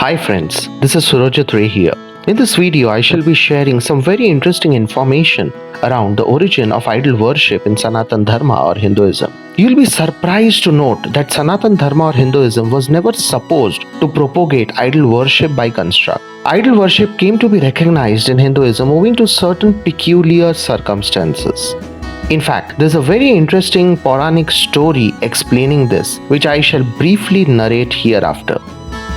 Hi friends, this is Surajit Ray here. In this video, I shall be sharing some very interesting information around the origin of idol worship in Sanatan Dharma or Hinduism. You'll be surprised to note that Sanatan Dharma or Hinduism was never supposed to propagate idol worship by construct. Idol worship came to be recognized in Hinduism owing to certain peculiar circumstances. In fact, there's a very interesting Puranic story explaining this, which I shall briefly narrate hereafter.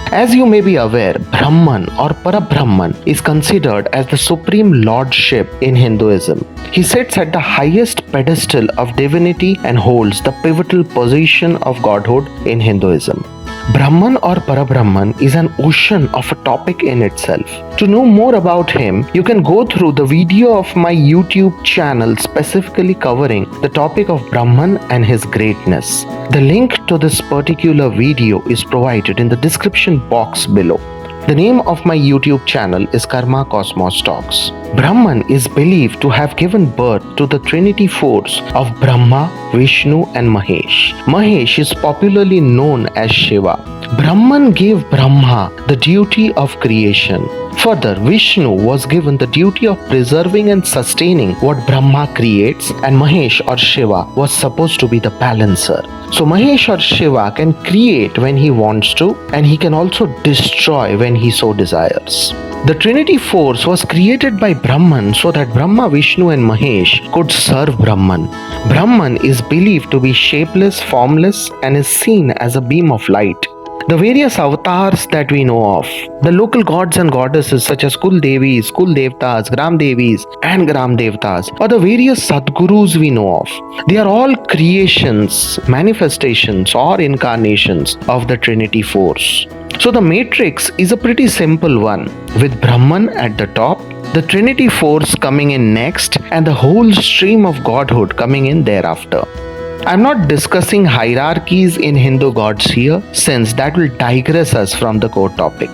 As you may be aware, Brahman or Parabrahman is considered as the supreme lordship in Hinduism. He sits at the highest pedestal of divinity and holds the pivotal position of godhood in Hinduism. Brahman or Parabrahman is an ocean of a topic in itself. To know more about him, you can go through the video of my YouTube channel specifically covering the topic of Brahman and his greatness. The link to this particular video is provided in the description box below. The name of my YouTube channel is Karma Cosmos Talks. Brahman is believed to have given birth to the trinity force of Brahma, Vishnu and Mahesh. Mahesh is popularly known as Shiva. Brahman gave Brahma the duty of creation. Further, Vishnu was given the duty of preserving and sustaining what Brahma creates, and Mahesh or Shiva was supposed to be the balancer. So Mahesh or Shiva can create when he wants to, and he can also destroy when he so desires. The Trinity force was created by Brahman so that Brahma, Vishnu and Mahesh could serve Brahman. Brahman is believed to be shapeless, formless and is seen as a beam of light. The various avatars that we know of, the local gods and goddesses such as Kul Devis, Kul Devtas, Gram Devis and Gram Devtas, or the various Sadgurus we know of, they are all creations, manifestations or incarnations of the Trinity force. So the matrix is a pretty simple one, with Brahman at the top, the Trinity force coming in next and the whole stream of godhood coming in thereafter. I'm not discussing hierarchies in Hindu gods here, since that will digress us from the core topic.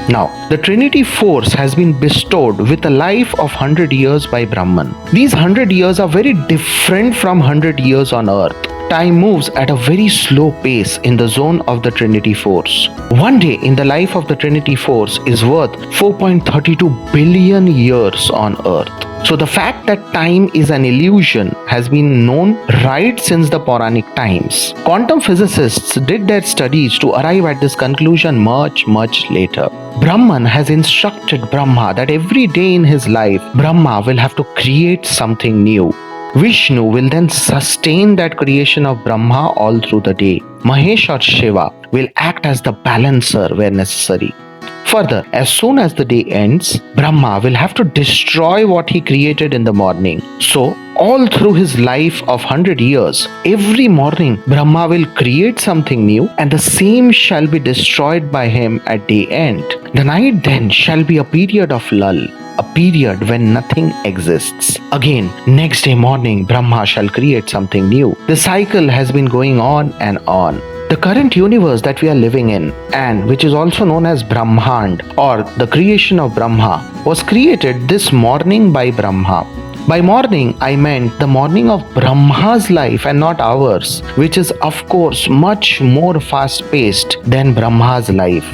Now, the Trinity force has been bestowed with a life of 100 years by Brahman. These 100 years are very different from 100 years on earth. Time moves at a very slow pace in the zone of the Trinity force. One day in the life of the Trinity force is worth 4.32 billion years on earth. So the fact that time is an illusion has been known right since the Puranic times. Quantum physicists did their studies to arrive at this conclusion much later. Brahman has instructed Brahma that every day in his life, Brahma will have to create something new. Vishnu will then sustain that creation of Brahma all through the day. Mahesh or Shiva will act as the balancer where necessary. Further, as soon as the day ends, Brahma will have to destroy what he created in the morning. So, all through his life of 100 years, every morning Brahma will create something new and the same shall be destroyed by him at day end. The night then shall be a period of lull, a period when nothing exists. Again, next day morning, Brahma shall create something new. The cycle has been going on and on. The current universe that we are living in, and which is also known as Brahmand or the creation of Brahma, was created this morning by Brahma. By morning, I meant the morning of Brahma's life and not ours, which is of course much more fast-paced than Brahma's life.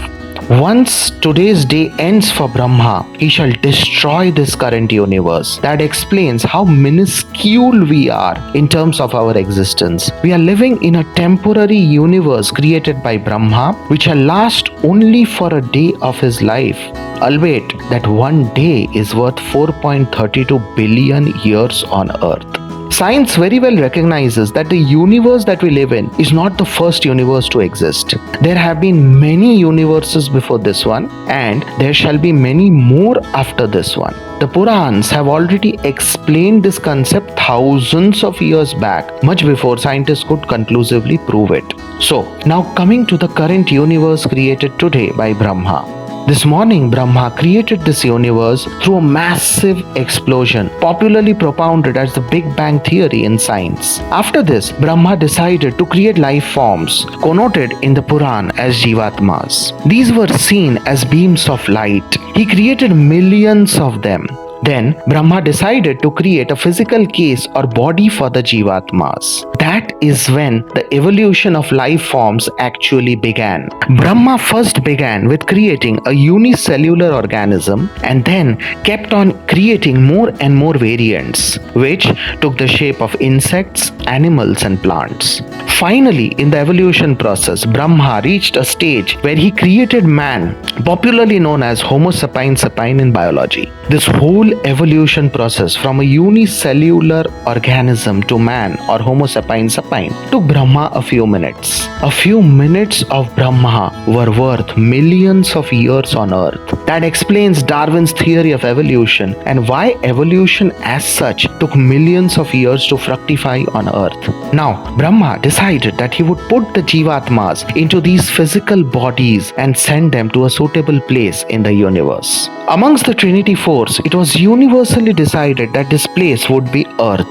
Once today's day ends for Brahma, he shall destroy this current universe. That explains how minuscule we are in terms of our existence. We are living in a temporary universe created by Brahma, which shall last only for a day of his life, albeit that one day is worth 4.32 billion years on earth. Science very well recognizes that the universe that we live in is not the first universe to exist. There have been many universes before this one, and there shall be many more after this one. The Purans have already explained this concept thousands of years back, much before scientists could conclusively prove it. So, now coming to the current universe created today by Brahma. This morning, Brahma created this universe through a massive explosion, popularly propounded as the Big Bang Theory in science. After this, Brahma decided to create life forms, connoted in the Puran as Jivatmas. These were seen as beams of light. He created millions of them. Then Brahma decided to create a physical case or body for the Jivatmas. That is when the evolution of life forms actually began. Brahma first began with creating a unicellular organism and then kept on creating more and more variants, which took the shape of insects, animals, and plants. Finally, in the evolution process, Brahma reached a stage where he created man, popularly known as Homo sapiens sapien in biology. This whole evolution process from a unicellular organism to man or Homo sapiens sapien took Brahma a few minutes. A few minutes of Brahma were worth millions of years on Earth. That explains Darwin's theory of evolution and why evolution as such took millions of years to fructify on Earth. Now, Brahma decided that he would put the Jivatmas into these physical bodies and send them to a suitable place in the universe. Amongst the Trinity Force, it was universally decided that this place would be Earth.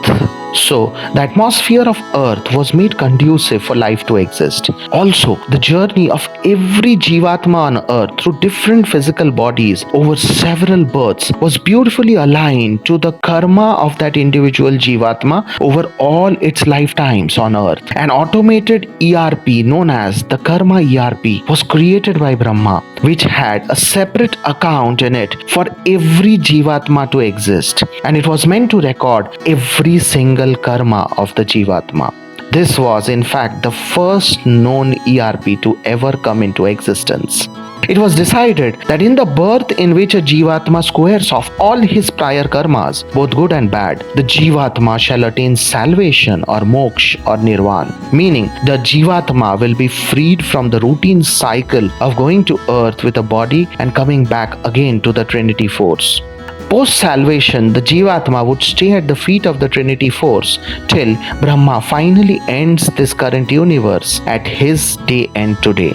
So, the atmosphere of Earth was made conducive for life to exist. Also, the journey of every Jivatma on Earth through different physical bodies over several births was beautifully aligned to the karma of that individual Jivatma over all its lifetimes on Earth. An automated ERP known as the Karma ERP was created by Brahma, which had a separate account in it for every Jivatma to exist, and it was meant to record every single karma of the Jivatma. This was in fact the first known ERP to ever come into existence. It was decided that in the birth in which a Jivatma squares off all his prior karmas, both good and bad, the Jivatma shall attain salvation or moksha or nirvana, meaning the Jivatma will be freed from the routine cycle of going to earth with a body and coming back again to the Trinity Force. Post-salvation, the Jivatma would stay at the feet of the Trinity Force till Brahma finally ends this current universe at his day end today.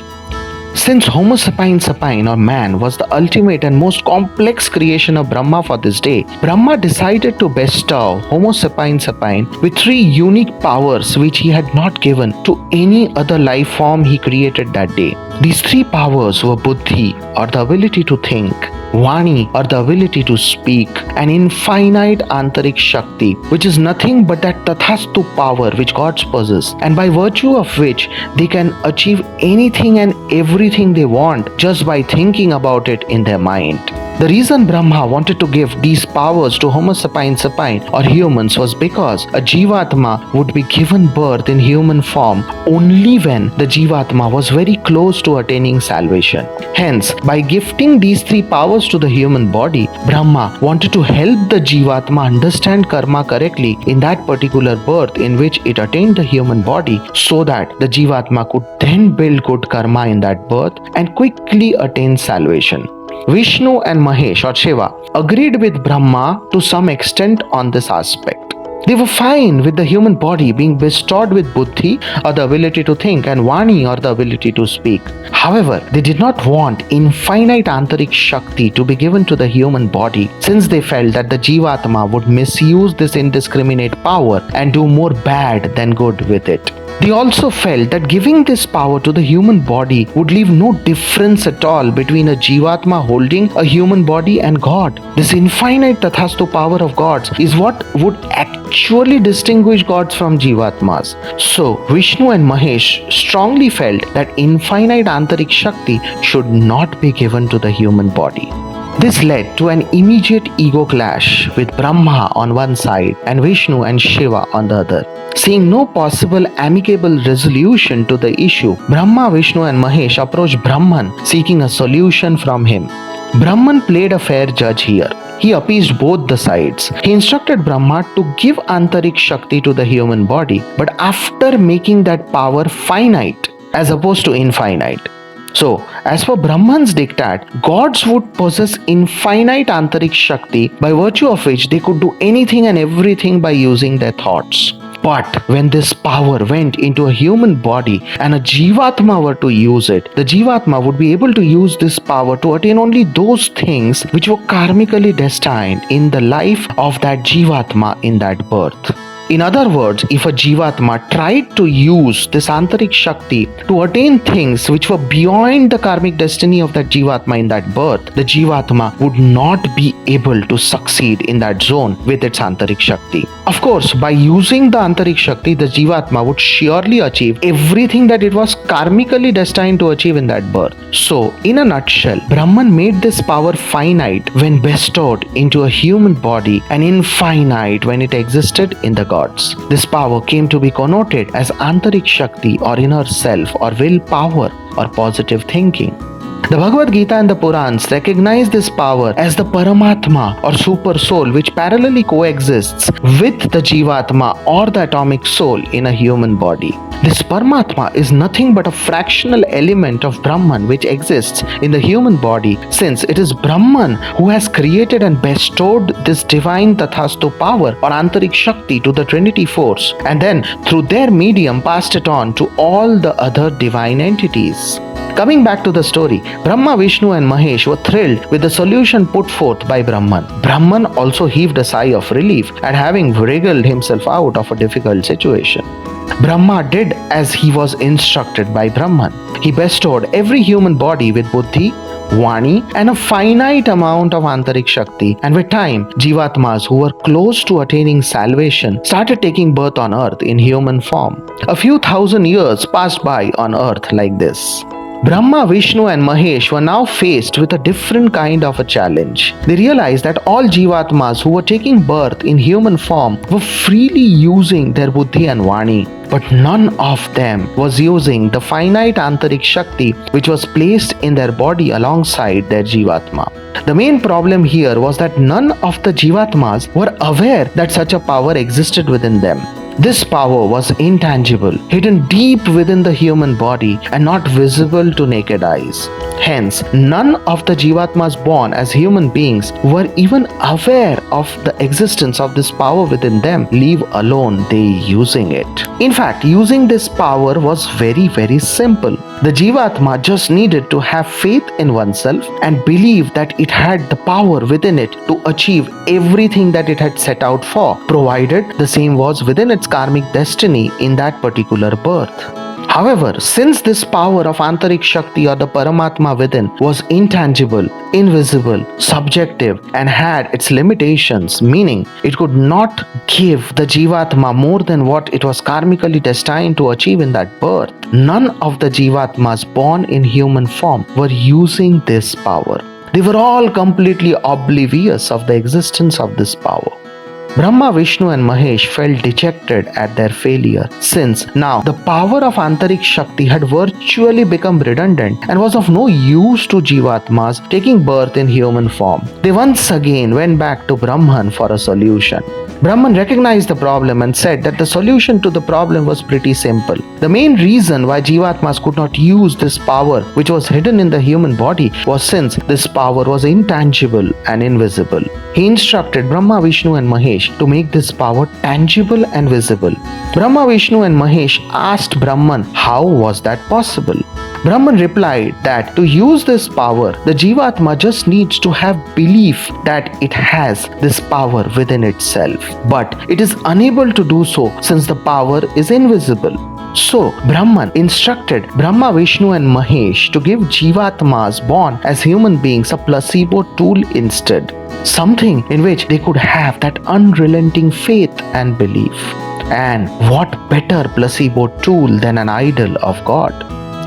Since Homo sapiens sapien or man was the ultimate and most complex creation of Brahma for this day, Brahma decided to bestow Homo sapiens sapien with three unique powers which he had not given to any other life form he created that day. These three powers were Buddhi or the ability to think, Vani or the ability to speak, and infinite Antarik Shakti, which is nothing but that Tathastu power which gods possess, and by virtue of which they can achieve anything and everything they want just by thinking about it in their mind. The reason Brahma wanted to give these powers to Homo sapiens sapien or humans was because a Jivatma would be given birth in human form only when the Jivatma was very close to attaining salvation. Hence, by gifting these three powers to the human body, Brahma wanted to help the Jivatma understand karma correctly in that particular birth in which it attained the human body, so that the Jivatma could then build good karma in that birth and quickly attain salvation. Vishnu and Mahesh or Shiva agreed with Brahma to some extent on this aspect. They were fine with the human body being bestowed with Buddhi or the ability to think and Vani or the ability to speak. However, they did not want infinite Antarik Shakti to be given to the human body, since they felt that the Jivatma would misuse this indiscriminate power and do more bad than good with it. They also felt that giving this power to the human body would leave no difference at all between a Jivatma holding a human body and God. This infinite Tathastu power of gods is what would actually distinguish gods from Jivatmas. So, Vishnu and Mahesh strongly felt that infinite Antarik Shakti should not be given to the human body. This led to an immediate ego clash with Brahma on one side and Vishnu and Shiva on the other. Seeing no possible amicable resolution to the issue, Brahma, Vishnu and Mahesh approached Brahman seeking a solution from him. Brahman played a fair judge here. He appeased both the sides. He instructed Brahma to give Antarik Shakti to the human body, but after making that power finite as opposed to infinite. So, as per Brahman's diktat, gods would possess infinite Antarik Shakti by virtue of which they could do anything and everything by using their thoughts. But when this power went into a human body and a Jivatma were to use it, the Jivatma would be able to use this power to attain only those things which were karmically destined in the life of that Jivatma in that birth. In other words, if a Jivatma tried to use this Antarik Shakti to attain things which were beyond the karmic destiny of that Jivatma in that birth, the Jivatma would not be able to succeed in that zone with its Antarik Shakti. Of course, by using the Antarik Shakti, the Jivatma would surely achieve everything that it was karmically destined to achieve in that birth. So, in a nutshell, Brahman made this power finite when bestowed into a human body and infinite when it existed in the gods. This power came to be connoted as Antarik Shakti or inner self or willpower or positive thinking. The Bhagavad Gita and the Purans recognize this power as the Paramatma or super soul which parallelly coexists with the Jivatma or the atomic soul in a human body. This Paramatma is nothing but a fractional element of Brahman which exists in the human body, since it is Brahman who has created and bestowed this divine Tathastu power or Antarik Shakti to the Trinity force, and then through their medium passed it on to all the other divine entities. Coming back to the story, Brahma, Vishnu and Mahesh were thrilled with the solution put forth by Brahman. Brahman also heaved a sigh of relief at having wriggled himself out of a difficult situation. Brahma did as he was instructed by Brahman. He bestowed every human body with buddhi, Vani and a finite amount of Antarik Shakti, and with time, Jivatmas who were close to attaining salvation started taking birth on earth in human form. A few thousand years passed by on earth like this. Brahma, Vishnu and Mahesh were now faced with a different kind of a challenge. They realized that all Jivatmas who were taking birth in human form were freely using their buddhi and vani, but none of them was using the finite Antarik Shakti which was placed in their body alongside their Jivatma. The main problem here was that none of the Jivatmas were aware that such a power existed within them. This power was intangible, hidden deep within the human body and not visible to naked eyes. Hence, none of the Jivatmas born as human beings were even aware of the existence of this power within them, leave alone they using it. In fact, using this power was very simple. The Jivatma just needed to have faith in oneself and believe that it had the power within it to achieve everything that it had set out for, provided the same was within its karmic destiny in that particular birth. However, since this power of Antarik Shakti or the Paramatma within was intangible, invisible, subjective and had its limitations, meaning it could not give the Jivatma more than what it was karmically destined to achieve in that birth, none of the Jivatmas born in human form were using this power. They were all completely oblivious of the existence of this power. Brahma, Vishnu and Mahesh felt dejected at their failure, since now the power of Antarik Shakti had virtually become redundant and was of no use to Jivatmas taking birth in human form. They once again went back to Brahman for a solution. Brahman recognized the problem and said that the solution to the problem was pretty simple. The main reason why Jivatmas could not use this power which was hidden in the human body was since this power was intangible and invisible. He instructed Brahma, Vishnu and Mahesh to make this power tangible and visible. Brahma, Vishnu and Mahesh asked Brahman how was that possible. Brahman replied that to use this power, the Jivatma just needs to have belief that it has this power within itself, but it is unable to do so since the power is invisible. So, Brahman instructed Brahma, Vishnu and Mahesh to give Jivatmas born as human beings a placebo tool instead, something in which they could have that unrelenting faith and belief. And what better placebo tool than an idol of God?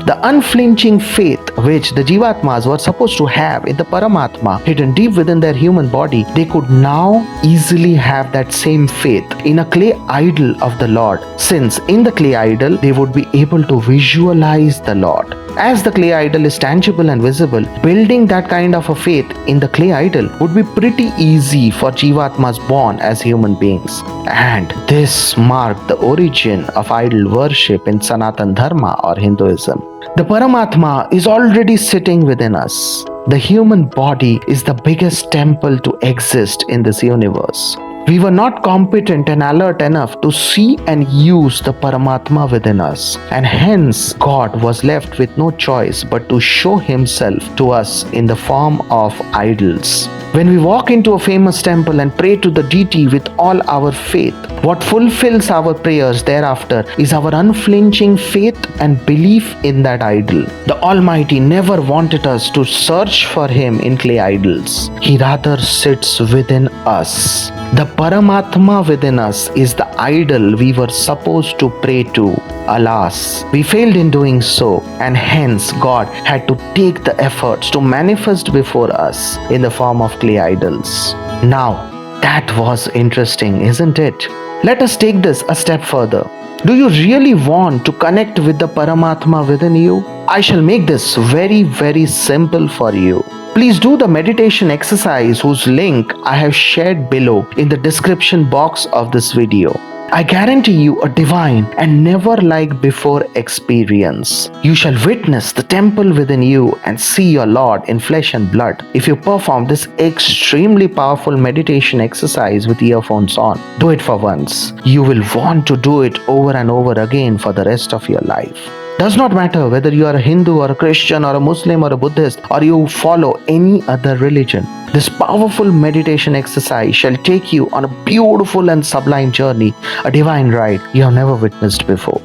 The unflinching faith which the Jivatmas were supposed to have in the Paramatma hidden deep within their human body, they could now easily have that same faith in a clay idol of the Lord, since in the clay idol they would be able to visualize the Lord. As the clay idol is tangible and visible, building that kind of a faith in the clay idol would be pretty easy for Jivatmas born as human beings. And this marked the origin of idol worship in Sanatan Dharma or Hinduism. The Paramatma is already sitting within us. The human body is the biggest temple to exist in this universe. We were not competent and alert enough to see and use the Paramatma within us, and hence God was left with no choice but to show Himself to us in the form of idols. When we walk into a famous temple and pray to the deity with all our faith, what fulfills our prayers thereafter is our unflinching faith and belief in that idol. The Almighty never wanted us to search for Him in clay idols. He rather sits within us. The Paramatma within us is the idol we were supposed to pray to. Alas, we failed in doing so, and hence God had to take the efforts to manifest before us in the form of clay idols. Now, that was interesting, isn't it? Let us take this a step further. Do you really want to connect with the Paramatma within you? I shall make this very simple for you. Please do the meditation exercise whose link I have shared below in the description box of this video. I guarantee you a divine and never like before experience. You shall witness the temple within you and see your Lord in flesh and blood if you perform this extremely powerful meditation exercise with earphones on. Do it for once. You will want to do it over and over again for the rest of your life. Does not matter whether you are a Hindu or a Christian or a Muslim or a Buddhist or you follow any other religion. This powerful meditation exercise shall take you on a beautiful and sublime journey, a divine ride you have never witnessed before.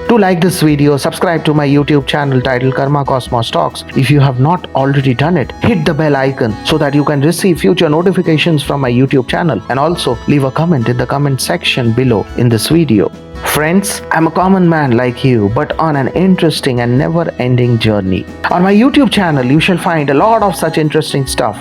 Do like this video, subscribe to my YouTube channel titled Karma Cosmos Talks. If you have not already done it, hit the bell icon so that you can receive future notifications from my YouTube channel, and also leave a comment in the comment section below in this video. Friends, I'm a common man like you, but on an interesting and never-ending journey. On my YouTube channel, you shall find a lot of such interesting stuff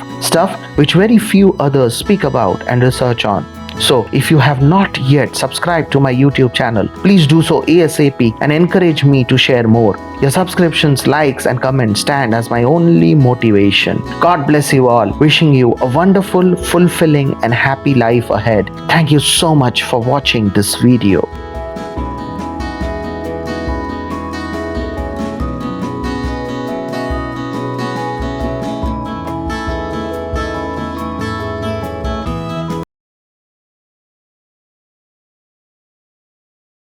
which very few others speak about and research on. So, if you have not yet subscribed to my YouTube channel, please do so ASAP and encourage me to share more. Your subscriptions, likes and comments stand as my only motivation. God bless you all. Wishing you a wonderful, fulfilling and happy life ahead. Thank you so much for watching this video.